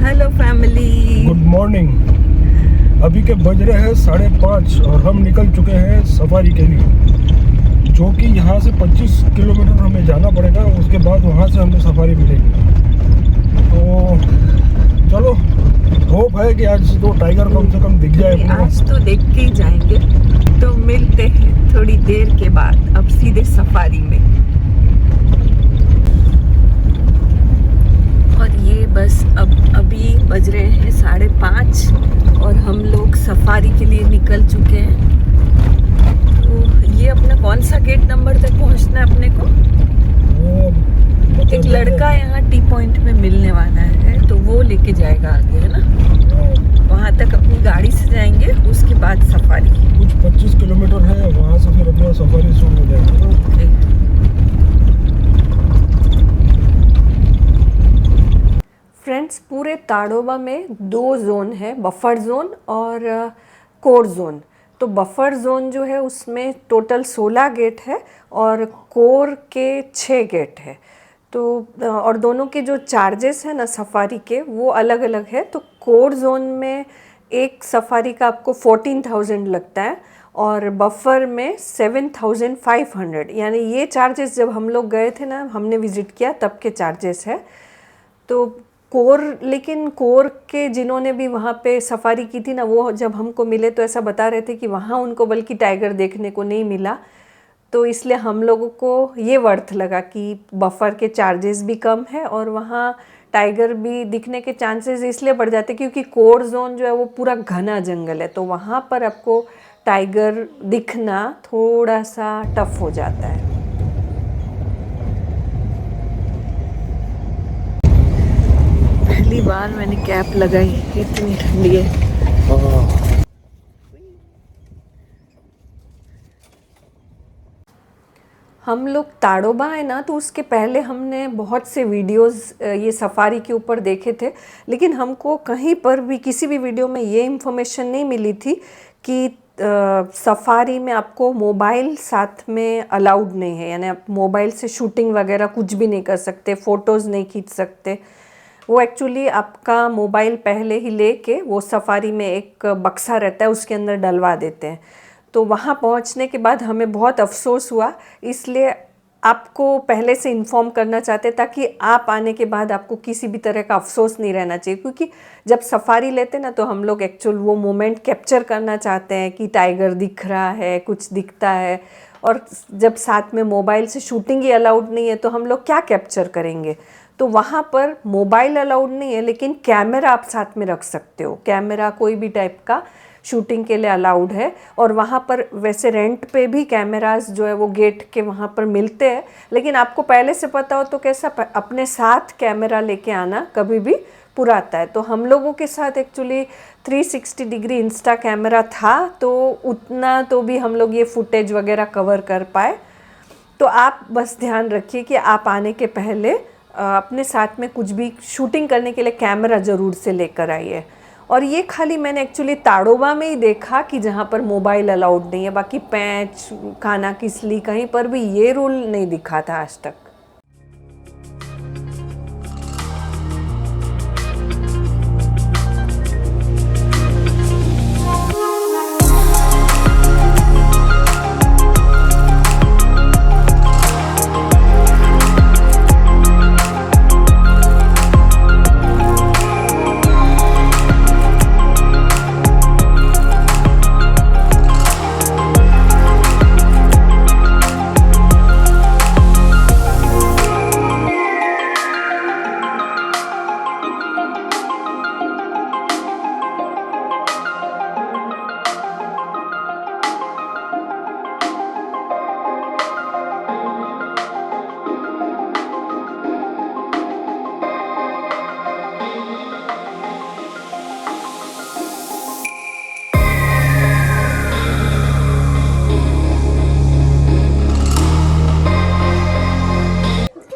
Hello family, good morning. अभी के बज रहे हैं 5:30 और हम निकल चुके हैं सफारी के लिए, जो कि यहाँ से 25 किलोमीटर हमें जाना पड़ेगा। उसके बाद वहाँ से हमें सफारी मिलेगी। तो चलो, होप है कि आज तो टाइगर कम से कम दिख जाए। आज तो देख के ही जाएंगे। तो मिलते हैं थोड़ी देर के बाद, अब सीधे सफारी में। और ये बस अभी बज रहे हैं 5:30 और हम लोग सफारी के लिए निकल चुके हैं। तो ये अपना कौन सा गेट नंबर तक पहुंचना है अपने को? एक लड़का यहाँ टी पॉइंट में मिलने वाला है, तो वो लेके जाएगा आगे, है ना। वहाँ तक अपनी गाड़ी से जाएंगे, उसके बाद सफारी। कुछ 25 किलोमीटर है, वहाँ से फिर अपना सफारी शुरू हो जाएगी। ओके। फ्रेंड्स, पूरे ताडोबा में 2 जोन है, बफर जोन और कोर जोन। तो बफर जोन जो है उसमें टोटल 16 गेट है और कोर के 6 गेट है। तो और दोनों के जो चार्जेस है ना सफारी के, वो अलग अलग है। तो कोर जोन में एक सफारी का आपको 14,000 लगता है और बफर में 7,500। यानी ये चार्जेस जब हम लोग गए थे ना, हमने विज़िट किया, तब के चार्जेस है। तो लेकिन कोर के जिन्होंने भी वहाँ पे सफारी की थी ना, वो जब हमको मिले तो ऐसा बता रहे थे कि वहाँ उनको बल्कि टाइगर देखने को नहीं मिला। तो इसलिए हम लोगों को ये वर्थ लगा कि बफर के चार्जेस भी कम है और वहाँ टाइगर भी दिखने के चांसेस इसलिए बढ़ जाते क्योंकि कोर जोन जो है वो पूरा घना जंगल है। तो वहाँ पर आपको टाइगर दिखना थोड़ा सा टफ हो जाता है। पहली बार मैंने कैप लगाई, इतनी ठंडी है। हम लोग ताडोबा है ना, तो उसके पहले हमने बहुत से वीडियोस ये सफारी के ऊपर देखे थे, लेकिन हमको कहीं पर भी किसी भी वीडियो में ये इन्फॉर्मेशन नहीं मिली थी कि सफारी में आपको मोबाइल साथ में अलाउड नहीं है। यानी आप मोबाइल से शूटिंग वगैरह कुछ भी नहीं कर सकते, फ़ोटोज़ नहीं खींच सकते। वो एक्चुअली आपका मोबाइल पहले ही लेके वो सफारी में एक बक्सा रहता है, उसके अंदर डलवा देते हैं। तो वहाँ पहुँचने के बाद हमें बहुत अफसोस हुआ, इसलिए आपको पहले से इन्फॉर्म करना चाहते ताकि आप आने के बाद आपको किसी भी तरह का अफसोस नहीं रहना चाहिए। क्योंकि जब सफारी लेते ना, तो हम लोग एक्चुअल वो मोमेंट कैप्चर करना चाहते हैं कि टाइगर दिख रहा है, कुछ दिखता है। और जब साथ में मोबाइल से शूटिंग ही अलाउड नहीं है तो हम लोग क्या कैप्चर करेंगे। तो वहाँ पर मोबाइल अलाउड नहीं है, लेकिन कैमरा आप साथ में रख सकते हो। कैमरा कोई भी टाइप का शूटिंग के लिए अलाउड है। और वहाँ पर वैसे रेंट पे भी कैमरास जो है वो गेट के वहाँ पर मिलते हैं, लेकिन आपको पहले से पता हो तो कैसा अपने साथ कैमरा लेके आना कभी भी पूरा आता है। तो हम लोगों के साथ एक्चुअली 360 डिग्री इंस्टा कैमरा था, तो उतना तो भी हम लोग ये फुटेज वगैरह कवर कर पाए। तो आप बस ध्यान रखिए कि आप आने के पहले अपने साथ में कुछ भी शूटिंग करने के लिए कैमरा ज़रूर से लेकर आइए। और ये खाली मैंने एक्चुअली ताडोबा में ही देखा कि जहाँ पर मोबाइल अलाउड नहीं है, बाकी पैंच, काना किसली, कहीं पर भी ये रूल नहीं दिखा था आज तक।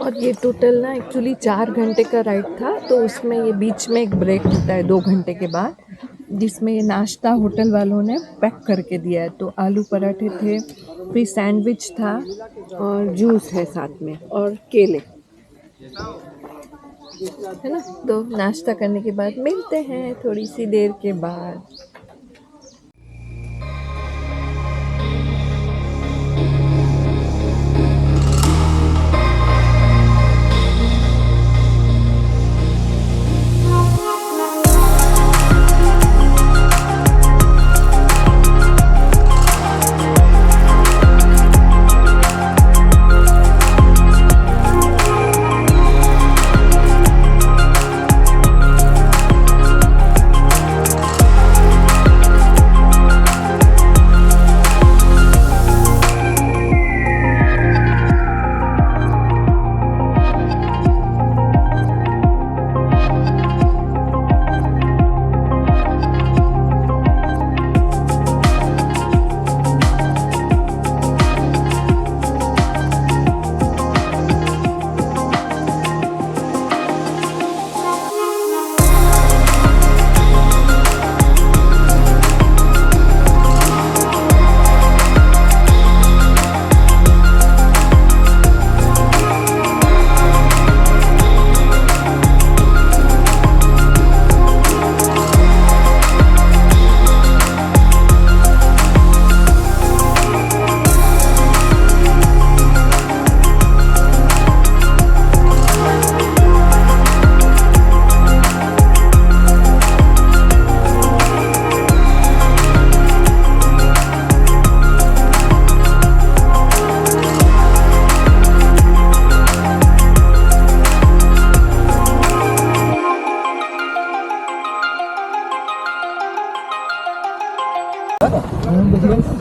और ये टोटल ना एक्चुअली 4 घंटे का राइड था। तो उसमें ये बीच में एक ब्रेक होता है 2 घंटे के बाद, जिसमें ये नाश्ता होटल वालों ने पैक करके दिया है। तो आलू पराठे थे, फिर सैंडविच था और जूस है साथ में और केले। है ना। तो नाश्ता करने के बाद मिलते हैं थोड़ी सी देर के बाद।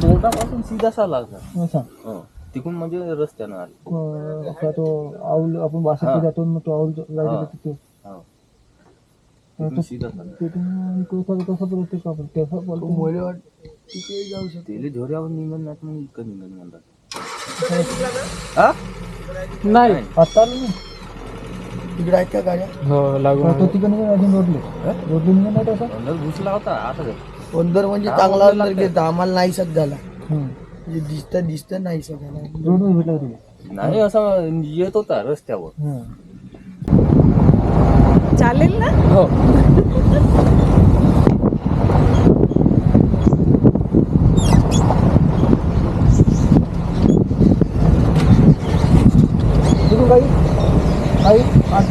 बोर्डापासून सीधा साला असा तिकून म्हणजे रस्त्यानं आले असा तो आऊल आपण वासत जातो मग तो आऊल जायचं तिथे हो. तिथून सीधा साला तिथून इकडे तसं परत ते आपण तसं बोलतो मोले वाट तिकडे जाऊ शकतो तेले झोऱ्यावर निघून नाही मग इकडे निघून म्हणतात हा नाही आता नाही तिकडे आहेत का गाड्या हो लागून तो तिकडे नाही अजून रोडले नाही नाही तसं अंदर घुसला होता आता अंदर म्हणजे चांगला अंदर घेता आम्हाला नाहीसच झाला म्हणजे दिसतं नाहीसच झाला रोडवर भेटला तुला नाही असं येत होता रस्त्यावर चालेल ना। हो तिथून काही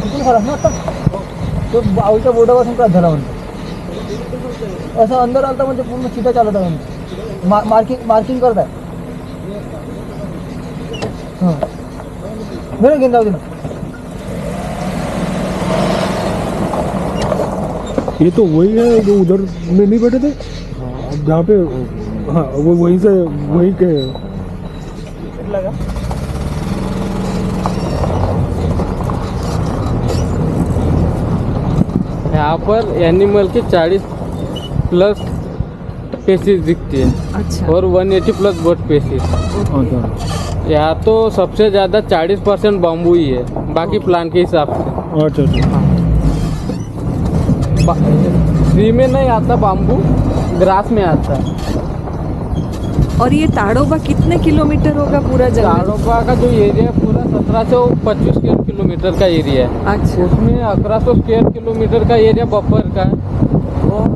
तिथून खराब ना आता तो आवडच्या बोर्डापासून काय झाला म्हणतो असं अंदर आलता म्हणजे पूर्ण सीधा चालत आहे मार्किंग करत आहे हां बरं घेऊन जाऊ दे ना ये तो वही है जो उधर में नहीं बैठे थे जहाँ पे हाँ वो वहीं से वहीं के लगा यहाँ पर एनिमल के 40 प्लस स्पेसीज दिखती है अच्छा और 180 प्लस बर्ड स्पेसीज। यहाँ तो सबसे ज़्यादा 40% बाम्बू ही है, बाकी प्लांट के हिसाब से। अच्छा अच्छा ट्री में नहीं आता बाम्बू, ग्रास में आता है। और ये ताड़ोबा कितने किलोमीटर होगा पूरा जगह? ताड़ोबा का जो एरिया है पूरा 1725 स्क्वायर किलोमीटर का एरिया है। अच्छा उसमें 1100 स्क्वायर किलोमीटर का एरिया बफर का है और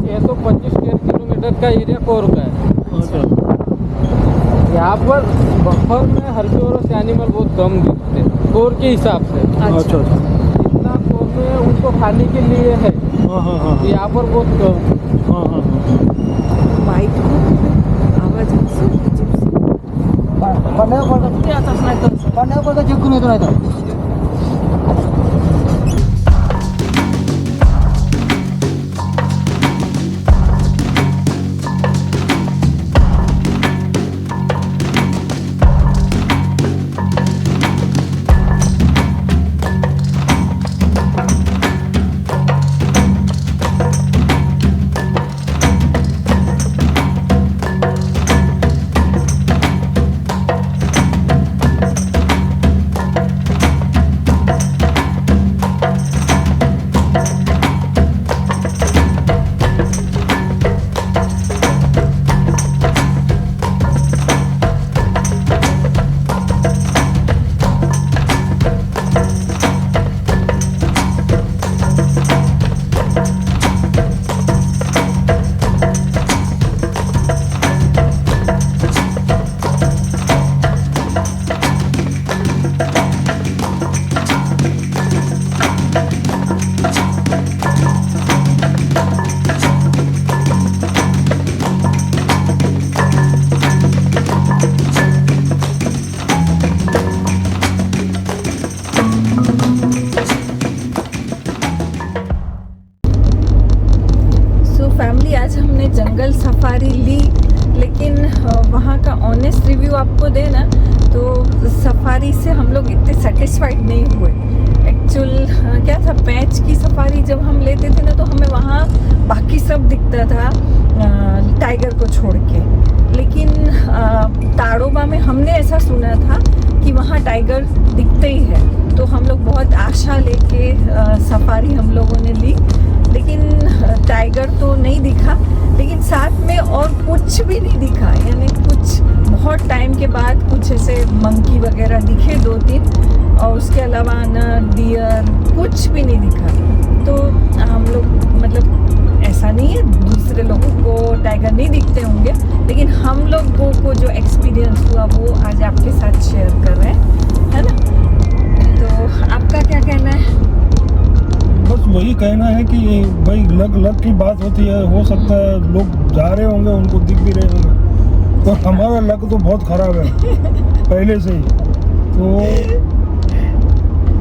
625 स्क्वायर किलोमीटर का एरिया कोर का है। यहाँ पर बफर में हर्बीवोरस एनिमल बहुत कम दिखते हैं कोर के हिसाब से। अच्छा अच्छा जितना कोर में उनको खाने के लिए है हाँ हाँ हाँ यहाँ पर बहुत कम। हाँ हाँ माइक आवाज पाण्यावर पडता जिंकून येतो नाही तर रिव्यू आपको दे ना, तो सफारी से हम लोग इतने सेटिस्फाइड नहीं हुए। एक्चुअल क्या था, पैच की सफारी जब हम लेते थे ना, तो हमें वहाँ बाकी सब दिखता था टाइगर को छोड़ के, लेकिन ताड़ोबा में हमने ऐसा सुना था कि वहाँ टाइगर दिखते ही है। तो हम लोग बहुत आशा लेके सफारी हम लोगों ने ली, लेकिन टाइगर तो नहीं दिखा, लेकिन साथ में और कुछ भी नहीं दिखा। यानी कुछ बहुत टाइम के बाद कुछ ऐसे मंकी वगैरह दिखे 2-3, और उसके अलावा ना डियर कुछ भी नहीं दिखा। तो हम लोग मतलब ऐसा नहीं है दूसरे लोगों को टाइगर नहीं दिखते होंगे, लेकिन हम लोगों को जो एक्सपीरियंस हुआ वो आज आपके साथ शेयर कर रहे हैं, है ना। तो आपका क्या कहना है? बस वही कहना है कि भाई लक की बात होती है। हो सकता है लोग जा रहे होंगे, उनको दिख भी रहे होंगे, तो हमारा लक तो बहुत खराब है पहले से ही। तो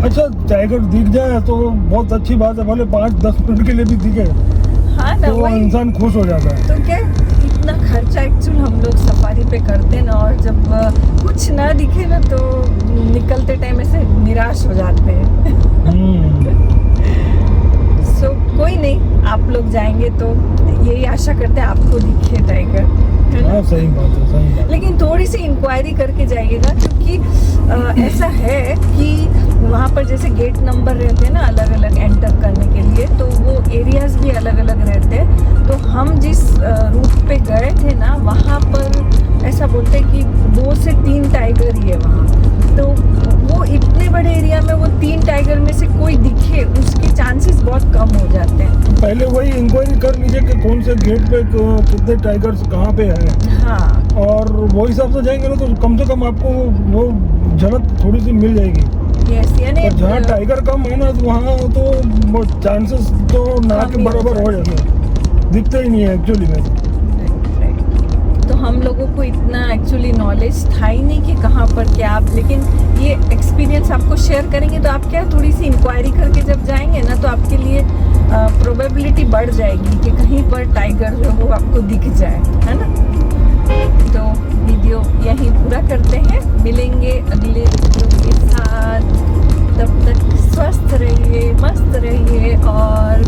अच्छा, टाइगर दिख जाए तो बहुत अच्छी बात है, भले 5-10 मिनट के लिए भी दिखे, हाँ ना, तो वही इंसान खुश हो जाता है। तो क्या इतना खर्चा एक्चुअल हम लोग सफारी पे करते ना, और जब कुछ ना दिखे ना तो निकलते टाइम ऐसे निराश हो जाते हैं। सो कोई नहीं, आप लोग जाएंगे तो यही आशा करते हैं आपको दिखे टाइगर, है ना। हाँ, सही बात है, सही बात है। लेकिन थोड़ी सी इंक्वायरी करके जाइएगा, क्योंकि ऐसा है कि वहाँ पर जैसे गेट नंबर रहते हैं ना अलग अलग एंटर करने के लिए, तो वो एरियाज भी अलग अलग रहते हैं। तो हम जिस रूट पे गए थे ना, वहाँ पर ऐसा बोलते हैं कि 2 से 3 टाइगर ही है वहाँ। तो वो इतने बड़े एरिया में वो 3 टाइगर में से कोई दिखे, उसके चांसेस बहुत कम हो जाते हैं। पहले वही इंक्वायरी कर लीजिए कि कौन से गेट पे कितने टाइगर्स कहाँ पे हैं। हाँ, और वो हिसाब से जाएंगे ना, तो कम से कम आपको वो झलक थोड़ी सी मिल जाएगी। यस, यानी और जहाँ टाइगर कम है ना, तो वहाँ तो चांसेस तो ना के बराबर हो जाते हैं, दिखते ही नहीं है एक्चुअली में। तो हम लोगों को इतना एक्चुअली नॉलेज था ही नहीं कि कहाँ पर क्या आप, लेकिन ये एक्सपीरियंस आपको शेयर करेंगे तो आप क्या थोड़ी सी इंक्वायरी करके जब जाएंगे ना, तो आपके लिए प्रोबेबिलिटी बढ़ जाएगी कि कहीं पर टाइगर जो वो आपको दिख जाए, है ना। तो वीडियो यहीं पूरा करते हैं, मिलेंगे अगले वीडियो के साथ। तब तक स्वस्थ रहिए, मस्त रहिए और